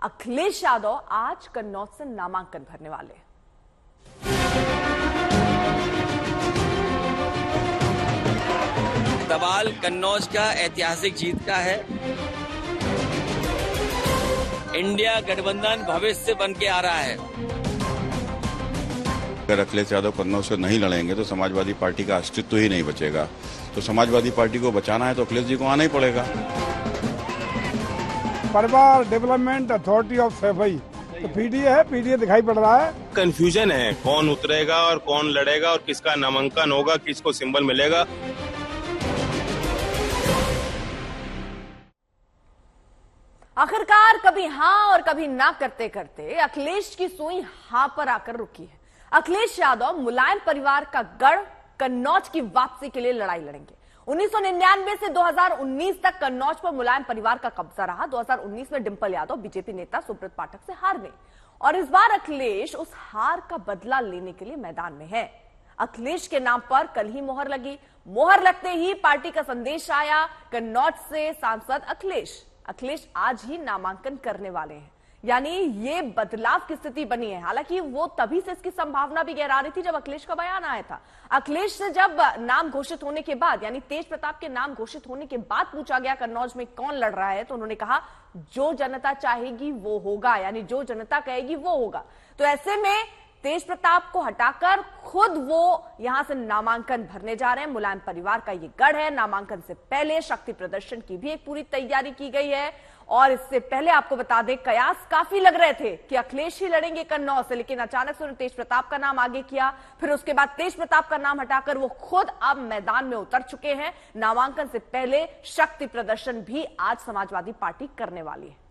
अखिलेश यादव आज कन्नौज से नामांकन भरने वाले हैं। सवाल कन्नौज का ऐतिहासिक जीत का है। इंडिया गठबंधन भविष्य बन के आ रहा है। अगर अखिलेश यादव कन्नौज से नहीं लड़ेंगे तो समाजवादी पार्टी का अस्तित्व ही नहीं बचेगा। तो समाजवादी पार्टी को बचाना है तो अखिलेश जी को आना ही पड़ेगा। परिवार डेवलपमेंट अथॉरिटी ऑफ सैफई तो पीडीए है, पीडीए दिखाई पड़ रहा है। कंफ्यूजन है कौन उतरेगा और कौन लड़ेगा और किसका नामांकन होगा, किसको सिंबल मिलेगा। आखिरकार कभी हां और कभी ना करते करते अखिलेश की सुई हां पर आकर रुकी है। अखिलेश यादव मुलायम परिवार का गढ़ कन्नौज की वापसी के लिए लड़ाई लड़ेंगे। 1999 से 2019 तक कन्नौज पर मुलायम परिवार का कब्जा रहा। 2019 में डिंपल यादव बीजेपी नेता सुब्रत पाठक से हार गई और इस बार अखिलेश उस हार का बदला लेने के लिए मैदान में है। अखिलेश के नाम पर कल ही मोहर लगी। मोहर लगते ही पार्टी का संदेश आया, कन्नौज से सांसद अखिलेश आज ही नामांकन करने वाले हैं। यानी ये बदलाव की स्थिति बनी है। हालांकि वो तभी से इसकी संभावना भी गहरा रही थी जब अखिलेश का बयान आया था। अखिलेश से जब नाम घोषित होने के बाद, यानी तेज प्रताप के नाम घोषित होने के बाद पूछा गया कन्नौज में कौन लड़ रहा है, तो उन्होंने कहा जो जनता चाहेगी वो होगा, यानी जो जनता कहेगी वो होगा। तो ऐसे में तेज प्रताप को हटाकर खुद वो यहां से नामांकन भरने जा रहे हैं। मुलायम परिवार का ये गढ़ है। नामांकन से पहले शक्ति प्रदर्शन की भी एक पूरी तैयारी की गई है और इससे पहले आपको बता दें, कयास काफी लग रहे थे कि अखिलेश ही लड़ेंगे कन्नौज से, लेकिन अचानक से उन्होंने तेज प्रताप का नाम आगे किया। फिर उसके बाद तेज प्रताप का नाम हटाकर वो खुद अब मैदान में उतर चुके हैं। नामांकन से पहले शक्ति प्रदर्शन भी आज समाजवादी पार्टी करने वाली है।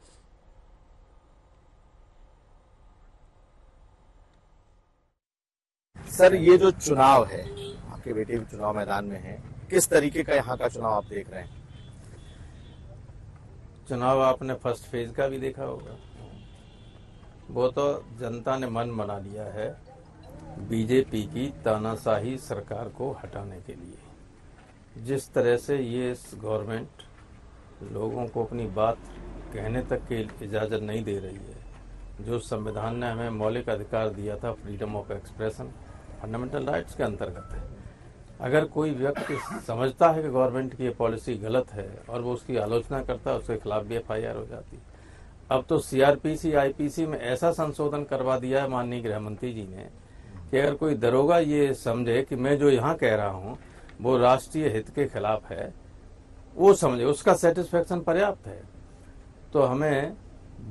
सर, ये जो चुनाव है, आपके बेटे भी चुनाव मैदान में है, किस तरीके का यहाँ का चुनाव आप देख रहे हैं? चुनाव आपने फर्स्ट फेज का भी देखा होगा। वो तो जनता ने मन बना लिया है बीजेपी की तानाशाही सरकार को हटाने के लिए। जिस तरह से ये गवर्नमेंट लोगों को अपनी बात कहने तक की इजाजत नहीं दे रही है, जो संविधान ने हमें मौलिक अधिकार दिया था, freedom of expression, fundamental rights के अंतर्गत है। अगर कोई व्यक्ति समझता है कि गवर्नमेंट की ये पॉलिसी गलत है और वो उसकी आलोचना करता है, उसके खिलाफ भी एफआईआर हो जाती। अब तो सीआरपीसी आईपीसी में ऐसा संशोधन करवा दिया है माननीय गृह मंत्री जी ने कि अगर कोई दरोगा ये समझे कि मैं जो यहाँ कह रहा हूँ वो राष्ट्रीय हित के खिलाफ है, वो समझे, उसका सेटिस्फेक्शन पर्याप्त है, तो हमें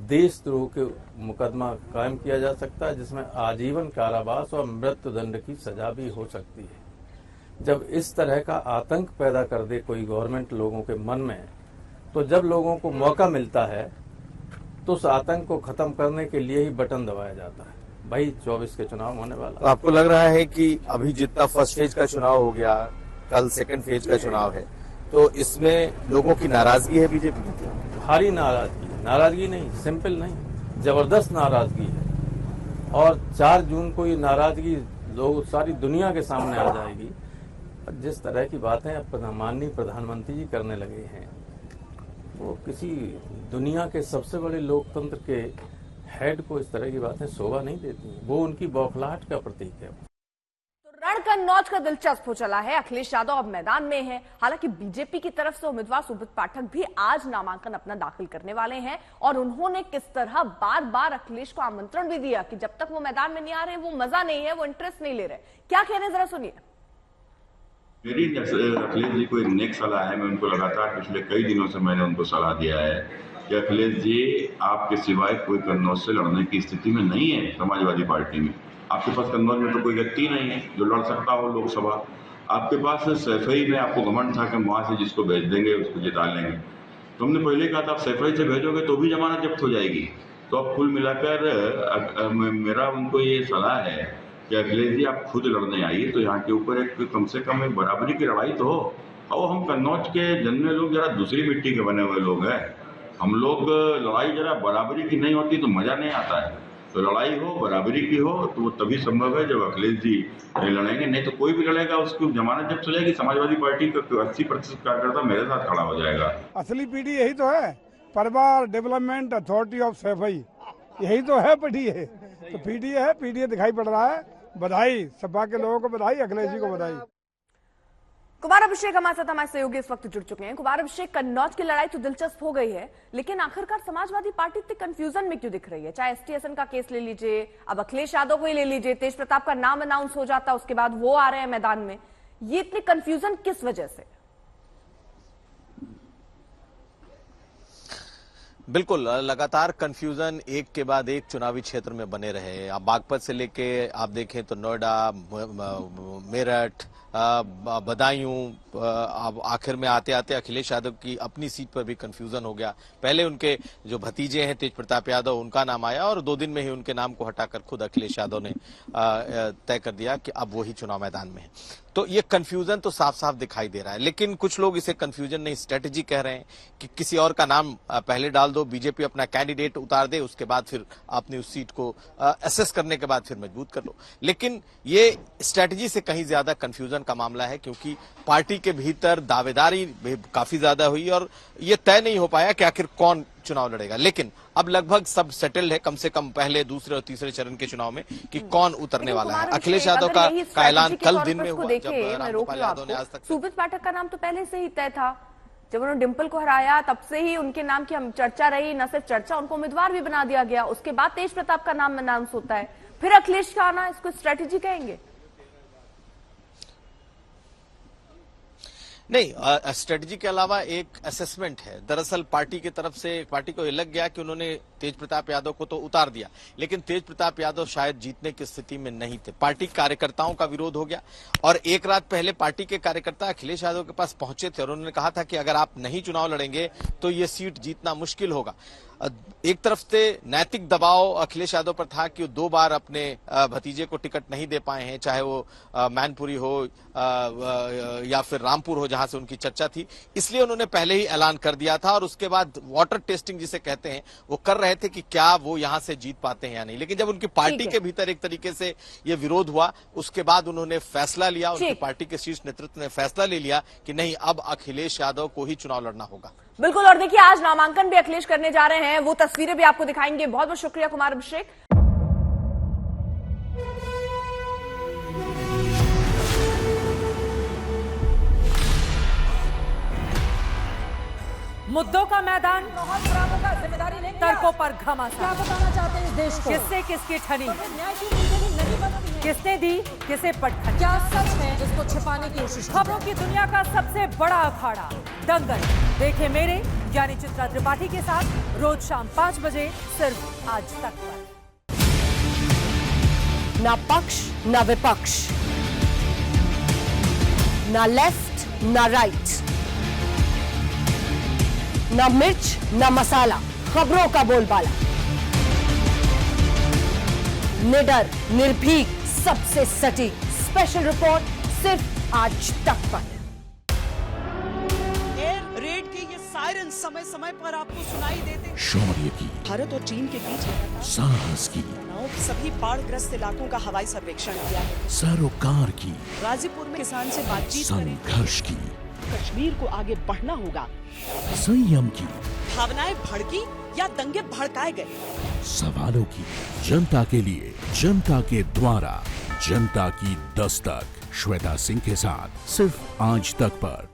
देशद्रोह के मुकदमा कायम किया जा सकता है, जिसमें आजीवन कारावास और मृत्यु दंड की सजा भी हो सकती है। जब इस तरह का आतंक पैदा कर दे कोई गवर्नमेंट लोगों के मन में, तो जब लोगों को मौका मिलता है तो उस आतंक को खत्म करने के लिए ही बटन दबाया जाता है। भाई 24 के चुनाव होने वाला। तो आपको लग रहा है कि अभी जितना फर्स्ट फेज का चुनाव हो गया, कल सेकंड फेज का चुनाव है, तो इसमें लोगों की नाराजगी है बीजेपी की? भारी नाराजगी नहीं, सिंपल नहीं, जबरदस्त नाराजगी है। और 4 जून को ये नाराजगी लोग सारी दुनिया के सामने आ जाएगी। जिस तरह की बातें माननीय प्रधानमंत्री जी करने लगे हैं, वो किसी दुनिया के सबसे बड़े लोकतंत्र के हेड को इस तरह की बातें शोभा नहीं देती। वो उनकी बौखलाहट का प्रतीक है। रण कन्नौज का दिलचस्प हो चला है। अखिलेश यादव अब मैदान में है। हालांकि बीजेपी की तरफ से उम्मीदवार सुब्रत पाठक भी आज नामांकन अपना दाखिल करने वाले हैं और उन्होंने किस तरह बार बार अखिलेश को आमंत्रण भी दिया कि जब तक वो मैदान में नहीं आ रहे, वो मजा नहीं है, वो इंटरेस्ट नहीं ले रहे। क्या कह रहे हैं, जरा सुनिए। मेरी अखिलेश जी को एक नेक सलाह है। मैं उनको लगातार पिछले कई दिनों से मैंने उनको सलाह दिया है कि अखिलेश जी, आपके सिवाय कोई कन्नौज से लड़ने की स्थिति में नहीं है। समाजवादी पार्टी में आपके पास कन्नौज में तो कोई व्यक्ति नहीं है जो लड़ सकता हो लोकसभा। आपके पास सैफई में आपको घमंड था कि वहां से जिसको भेज देंगे उसको जिता लेंगे। तो हमने पहले कहा था आप सैफई से भेजोगे तो भी जमानत जब्त हो जाएगी। तो अब कुल मिलाकर मेरा उनको ये सलाह है कि अखिलेश जी, आप खुद लड़ने आइए, तो यहाँ के ऊपर एक कम से कम एक बराबरी की लड़ाई तो हो। और हम कन्नौज के जन्मे लोग जरा दूसरी मिट्टी के बने हुए लोग हैं। हम लोग लड़ाई जरा बराबरी की नहीं होती तो मजा नहीं आता है। तो लड़ाई हो, बराबरी की हो, तो वो तभी संभव है जब अखिलेश जी लड़ेंगे। नहीं तो कोई भी लड़ेगा उसको जमानत जब्त हो जाएगी। समाजवादी पार्टी का 80% कार्यकर्ता मेरे साथ खड़ा हो जाएगा। असली पीढ़ी यही तो है परिवार डेवलपमेंट अथॉरिटी ऑफ सफाई, यही तो है पीडीए। तो पीडीए है, पीडीए दिखाई पड़ रहा है। बधाई सपा के लोगों को, बधाई अखिलेश जी को बधाई। कुमार अभिषेक हमारे साथ हमारे सहयोगी इस वक्त जुड़ चुके हैं। कुमार अभिषेक, कन्नौज की लड़ाई तो दिलचस्प हो गई है, लेकिन आखिरकार समाजवादी पार्टी इतनी कंफ्यूजन में क्यों दिख रही है? चाहे STSN का केस ले लीजिए, अब अखिलेश यादव को ही ले लीजिए, तेज प्रताप का नाम अनाउंस हो जाता, उसके बाद वो आ रहे हैं मैदान में। ये इतनी कंफ्यूजन किस वजह से? बिल्कुल, लगातार कंफ्यूजन एक के बाद एक चुनावी क्षेत्र में बने रहे। आप बागपत से लेके आप देखें तो नोएडा, मेरठ, बदायूं, अब आखिर में आते आते अखिलेश यादव की अपनी सीट पर भी कंफ्यूजन हो गया। पहले उनके जो भतीजे हैं तेज प्रताप यादव, उनका नाम आया और 2 दिन में ही उनके नाम को हटाकर खुद अखिलेश यादव ने तय कर दिया कि अब वही चुनाव मैदान में है। तो ये कंफ्यूजन तो साफ साफ दिखाई दे रहा है, लेकिन कुछ लोग इसे कंफ्यूजन नहीं स्ट्रेटेजी कह रहे हैं कि किसी और का नाम पहले डाल दो, बीजेपी अपना कैंडिडेट उतार दे, उसके बाद फिर आपने उस सीट को असेस करने के बाद फिर मजबूत कर लो। लेकिन ये स्ट्रेटेजी से कहीं ज्यादा कंफ्यूजन का मामला है, क्योंकि पार्टी के भीतर दावेदारी काफी ज्यादा हुई और ये तय नहीं हो पाया कि आखिर कौन चुनाव लड़ेगा। लेकिन अब लगभग सब सेटल्ड है, कम से कम पहले, दूसरे और तीसरे चरण के चुनाव में, कि कौन उतरने वाला है। अखिलेश यादव का ऐलान कल दिन में हुआ, जब रामगोपाल यादव ने आज तक सूबेत पाठक का नाम तो पहले से ही तय था। जब उन्होंने डिंपल को हराया तब से ही उनके नाम की हम चर्चा रही, न सिर्फ चर्चा, उनको उम्मीदवार भी बना दिया गया। उसके बाद तेज प्रताप का नाम अनाउंस होता है, फिर अखिलेश का आना, इसको स्ट्रेटेजी कहेंगे? नहीं, स्ट्रेटजी के अलावा एक असेसमेंट है। दरअसल पार्टी की तरफ से पार्टी को ये लग गया कि उन्होंने तेज प्रताप यादव को तो उतार दिया, लेकिन तेज प्रताप यादव शायद जीतने की स्थिति में नहीं थे। पार्टी कार्यकर्ताओं का विरोध हो गया और एक रात पहले पार्टी के कार्यकर्ता अखिलेश यादव के पास पहुंचे थे और उन्होंने कहा था कि अगर आप नहीं चुनाव लड़ेंगे तो ये सीट जीतना मुश्किल होगा। एक तरफ से नैतिक दबाव अखिलेश यादव पर था कि वो 2 बार अपने भतीजे को टिकट नहीं दे पाए हैं, चाहे वो मैनपुरी हो या फिर रामपुर हो, जहां से उनकी चर्चा थी। इसलिए उन्होंने पहले ही ऐलान कर दिया था और उसके बाद वाटर टेस्टिंग जिसे कहते हैं वो कर रहे थे कि क्या वो यहां से जीत पाते हैं या नहीं। लेकिन जब उनकी पार्टी के भीतर एक तरीके से ये विरोध हुआ, उसके बाद उन्होंने फैसला लिया, उनकी पार्टी के शीर्ष नेतृत्व ने फैसला ले लिया कि नहीं, अब अखिलेश यादव को ही चुनाव लड़ना होगा। बिल्कुल, और देखिए आज नामांकन भी अखिलेश करने जा रहे हैं, वो तस्वीरें भी आपको दिखाएंगे। बहुत बहुत शुक्रिया कुमार अभिषेक। मुद्दों का मैदान, तर्कों पर घमासान। क्या बताना चाहते हैं इस देश को? किससे किसकी ठनी, किसने दी किसे पटखनी, क्या सच है जिसको छिपाने की कोशिश? खबरों की दुनिया का सबसे बड़ा अखाड़ा दंगल देखे मेरे यानी चित्रा त्रिपाठी के साथ रोज शाम 5 बजे सिर्फ आज तक पर। ना पक्ष ना विपक्ष, ना लेफ्ट ना राइट, ना मिर्च ना मसाला, खबरों का बोलबाला, निडर निर्भीक सबसे सटीक स्पेशल रिपोर्ट सिर्फ आज तक पर। एयर रेड के ये सायरन समय समय पर आपको सुनाई देते। शौर्य की, भारत और चीन के बीच साहस की, सभी बाढ़ग्रस्त इलाकों का हवाई सर्वेक्षण किया है। सरोकार की, गाजीपुर में किसान से बातचीत करें। संघर्ष की, कश्मीर को आगे बढ़ना होगा। संयम की, भावनाएं भड़की या दंगे भड़काए गए, सवालों की, जनता के लिए, जनता के द्वारा, जनता की दस्तक। श्वेता सिंह के साथ सिर्फ आज तक पर।